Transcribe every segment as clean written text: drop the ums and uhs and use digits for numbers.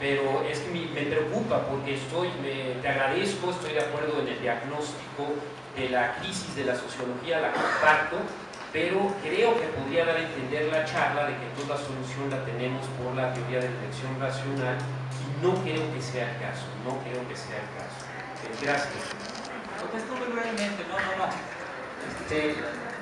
pero es que me preocupa porque te agradezco, estoy de acuerdo en el diagnóstico de la crisis de la sociología, la comparto, pero creo que podría dar a entender la charla de que toda solución la tenemos por la teoría de la elección racional, y no creo que sea el caso, no creo que sea el caso. Gracias. Contesto muy brevemente,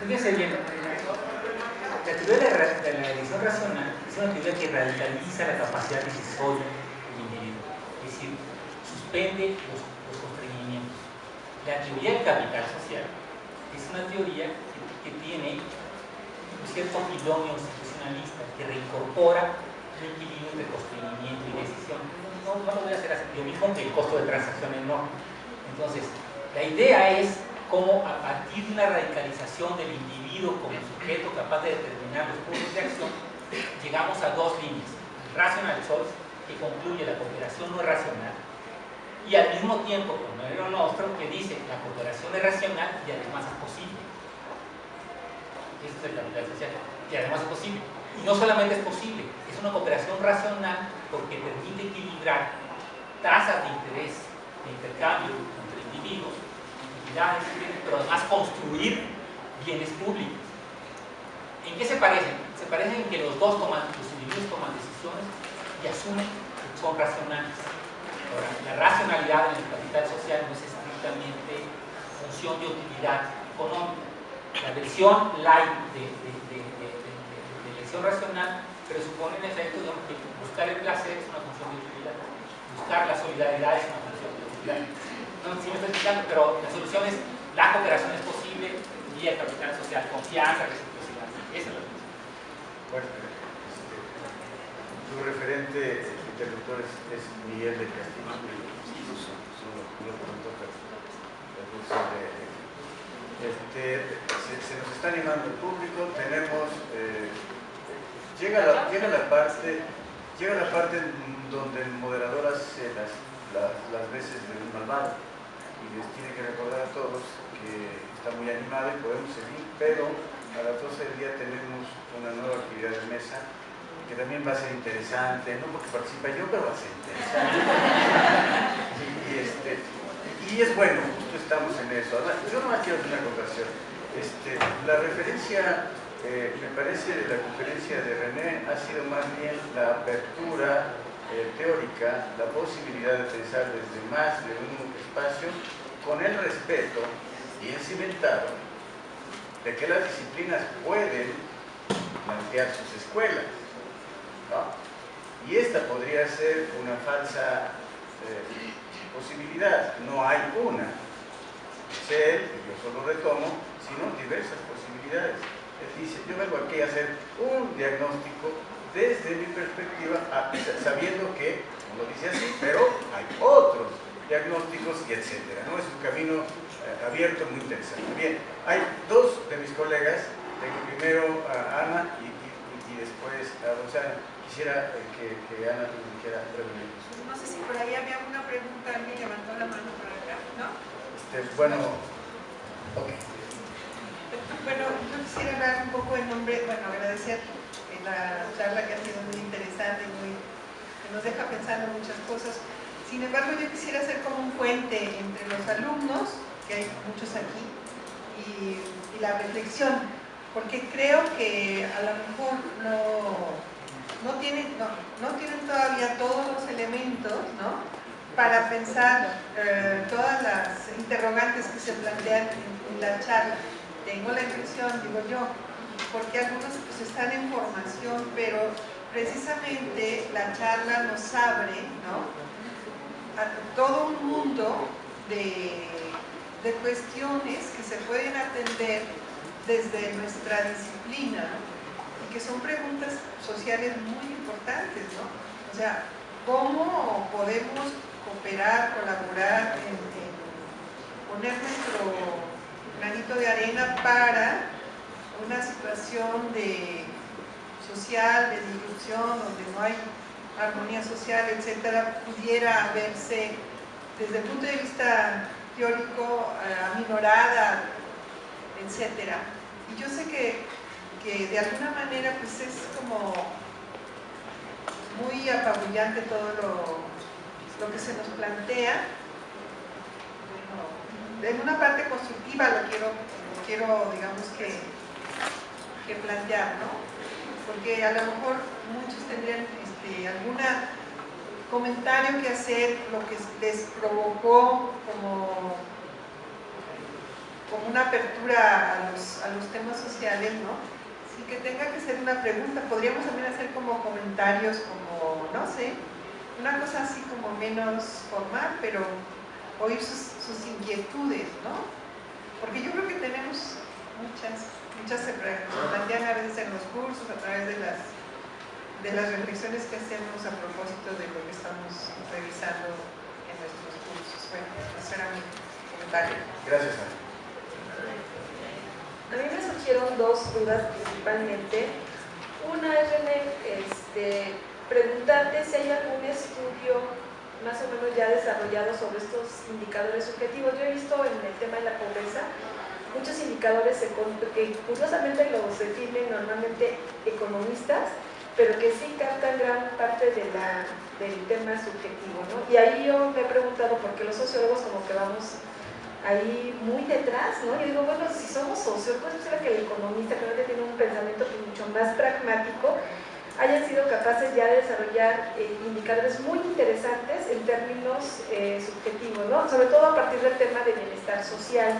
fíjense bien, la teoría de la elección racional es una teoría que radicaliza la capacidad decisoria del individuo, es decir, suspende los constreñimientos. La teoría del capital social es una teoría que tiene un cierto binomio institucionalista que reincorpora un equilibrio entre constreñimiento y decisión. No lo voy a hacer así, lo mismo que el costo de transacción enorme. Entonces, la idea es cómo a partir de una radicalización del individuo como sujeto capaz de determinar los puntos de acción, llegamos a dos líneas: rational choice, que concluye la cooperación no es racional, y al mismo tiempo con el nostro, que dice la cooperación es racional y además es posible. Eso es el capital social, y además es posible. Y no solamente es posible, es una cooperación racional porque permite equilibrar tasas de interés, de intercambio entre individuos, entidades, pero además construir bienes públicos. ¿En qué se parecen? Se parecen en que los individuos toman decisiones y asumen que son racionales. Ahora, la racionalidad en el capital social no es estrictamente función de utilidad económica. La versión light de elección racional presupone en efecto que buscar el placer es una función de utilidad, buscar la solidaridad es una función de utilidad. No sé si me estoy explicando, pero la solución es la cooperación es posible y el capital social, confianza, reciprocidad. Esa es la solución. Bueno, tu referente interlocutor es Miguel del Castillo. Solo comentó se nos está animando el público. Tenemos llega la parte donde el moderador hace las veces de un malvado y les tiene que recordar a todos que está muy animado y podemos seguir, pero a las 12 del día tenemos una nueva actividad de mesa que también va a ser interesante, no porque participa yo, pero va a ser interesante. Y es bueno, justo estamos en eso. Además, yo nomás quiero hacer una acotación. La referencia, me parece, de la conferencia de René ha sido más bien la apertura teórica, la posibilidad de pensar desde más de un espacio con el respeto bien cimentado de que las disciplinas pueden plantear sus escuelas, ¿no? Y esta podría ser una falsa posibilidad. No hay una, y yo solo retomo, sino diversas posibilidades. Él dice, yo vengo aquí a hacer un diagnóstico desde mi perspectiva, sabiendo que, no lo dice así, pero hay otros diagnósticos y etcétera, ¿no? Es un camino abierto muy interesante. Bien, hay dos de mis colegas, tengo primero a Ana y después a Rosana. Quisiera que Ana nos dijera brevemente. No sé si por ahí había una pregunta, alguien levantó la mano por acá, ¿no? Bueno, ok. Bueno, yo quisiera hablar un poco en nombre, agradecer la charla que ha sido muy interesante y que nos deja pensando muchas cosas. Sin embargo, yo quisiera ser como un puente entre los alumnos, que hay muchos aquí, y la reflexión, porque creo que a lo mejor no tienen todavía todos los elementos, ¿no?, para pensar todas las interrogantes que se plantean en la charla. Tengo la impresión, digo yo, porque algunos pues están en formación, pero precisamente la charla nos abre, ¿no?, a todo un mundo de cuestiones que se pueden atender desde nuestra disciplina, y que son preguntas sociales muy importantes, ¿no? O sea, ¿cómo podemos cooperar, colaborar, poner nuestro granito de arena para una situación social, de disrupción, donde no hay armonía social, etcétera, pudiera verse desde el punto de vista teórico aminorada, etcétera? Y yo sé que de alguna manera pues es como muy apabullante todo lo que se nos plantea. Bueno, en una parte constructiva lo quiero digamos que plantear, ¿no? Porque a lo mejor muchos tendrían algún comentario que hacer, lo que les provocó como una apertura a los temas sociales, ¿no? Sin que tenga que ser una pregunta, podríamos también hacer como comentarios, como, no sé, una cosa así como menos formal, pero oír sus inquietudes, ¿no? Porque yo creo que tenemos muchas se plantean a veces en los cursos, a través de las reflexiones que hacemos a propósito de lo que estamos revisando en nuestros cursos. Bueno, eso era mi comentario. Gracias, Ana. A mí me surgieron dos dudas principalmente. Una es, René, preguntarte si hay algún estudio más o menos ya desarrollado sobre estos indicadores subjetivos. Yo he visto en el tema de la pobreza muchos indicadores que curiosamente los definen normalmente economistas, pero que sí captan gran parte del tema subjetivo, ¿no? Y ahí yo me he preguntado por qué los sociólogos como que vamos ahí muy detrás, ¿no? Y digo, bueno, si somos sociólogos, pues será que el economista, que no tiene un pensamiento mucho más pragmático, hayan sido capaces ya de desarrollar indicadores muy interesantes en términos subjetivos, ¿no? Sobre todo a partir del tema de bienestar social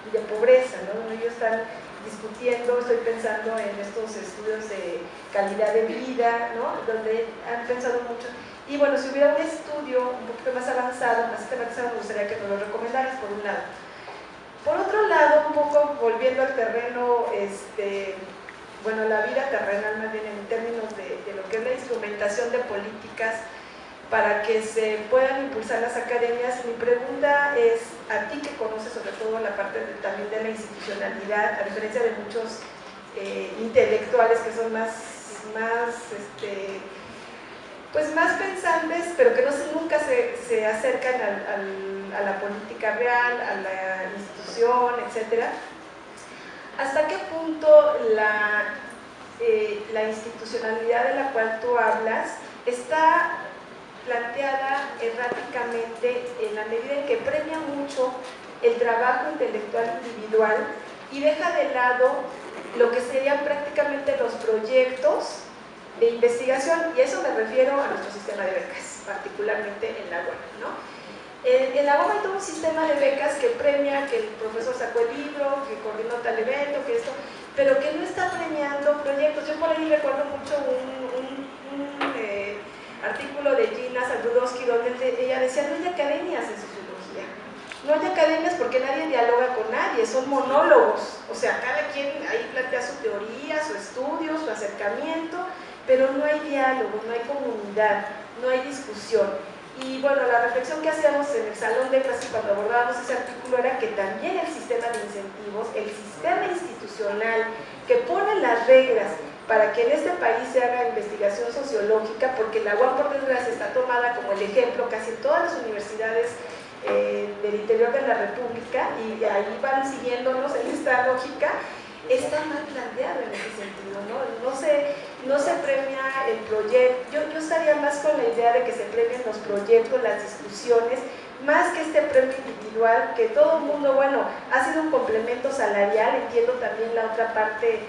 y de pobreza, ¿no? Donde ellos están discutiendo, estoy pensando en estos estudios de calidad de vida, ¿no? Donde han pensado mucho. Y bueno, si hubiera un estudio un poquito más avanzado, más sistematizado, me gustaría que nos lo recomendaras, por un lado. Por otro lado, un poco volviendo al terreno, bueno, la vida terrenal más bien en términos de lo que es la instrumentación de políticas para que se puedan impulsar las academias, mi pregunta es, a ti que conoces sobre todo la parte también de la institucionalidad, a diferencia de muchos intelectuales que son más pensantes, pero que nunca se acercan a la política real, a la institución, etc. ¿Hasta qué punto la institucionalidad de la cual tú hablas está planteada erráticamente en la medida en que premia mucho el trabajo intelectual individual y deja de lado lo que serían prácticamente los proyectos de investigación? Y eso me refiero a nuestro sistema de becas, particularmente en la UAM, ¿no? En la UAM hay todo un sistema de becas que premia que el profesor sacó el libro, que coordinó tal evento, que esto, pero que no está premiando proyectos. Yo por ahí recuerdo mucho un artículo de Gina Zabludowski donde ella decía, no hay academias en sociología, no hay academias porque nadie dialoga con nadie, son monólogos, o sea, cada quien ahí plantea su teoría, su estudio, su acercamiento, pero no hay diálogo, no hay comunidad, no hay discusión. Y bueno, la reflexión que hacíamos en el salón de clases cuando abordábamos ese artículo era que también el sistema de incentivos, el sistema institucional que pone las reglas para que en este país se haga investigación sociológica, porque la UAM por desgracia está tomada como el ejemplo casi en todas las universidades del interior de la República, y ahí van siguiéndonos en esta lógica, está mal planteado en ese sentido, ¿no? No se premia el proyecto. Yo estaría más con la idea de que se premien los proyectos, las discusiones, más que este premio individual, que todo el mundo, bueno, ha sido un complemento salarial, entiendo también la otra parte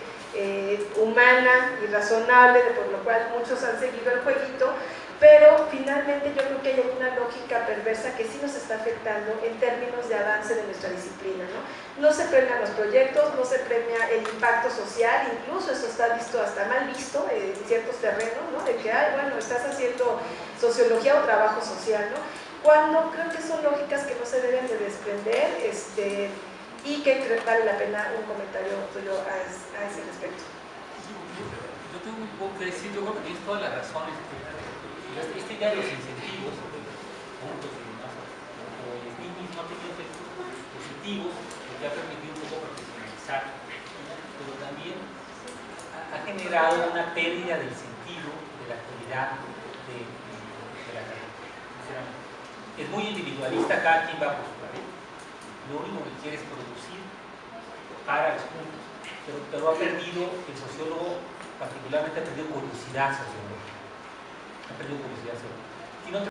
humana y razonable, por lo cual muchos han seguido el jueguito, pero finalmente yo creo que hay una lógica perversa que sí nos está afectando en términos de avance de nuestra disciplina, ¿no? No se premian los proyectos, no se premia el impacto social, incluso eso está visto, hasta mal visto en ciertos terrenos, ¿no? De que, ay, bueno, estás haciendo sociología o trabajo social, ¿no? Cuando creo que son lógicas que no se deben de desprender, y que vale la pena un comentario tuyo a ese respecto. Yo tengo un poco que decir, yo creo que tienes todas las razones. Este ya de los incentivos, puntos o el SDGs no ha tenido efectos positivos, porque ha permitido un poco profesionalizar, pero también ha generado una pérdida del sentido de la actividad de la carrera. Es muy individualista, cada quien va por su carrera. Lo único que quiere es producir para los puntos, pero ha perdido, el sociólogo particularmente ha perdido curiosidad sociológica. Ha perdido curiosidad.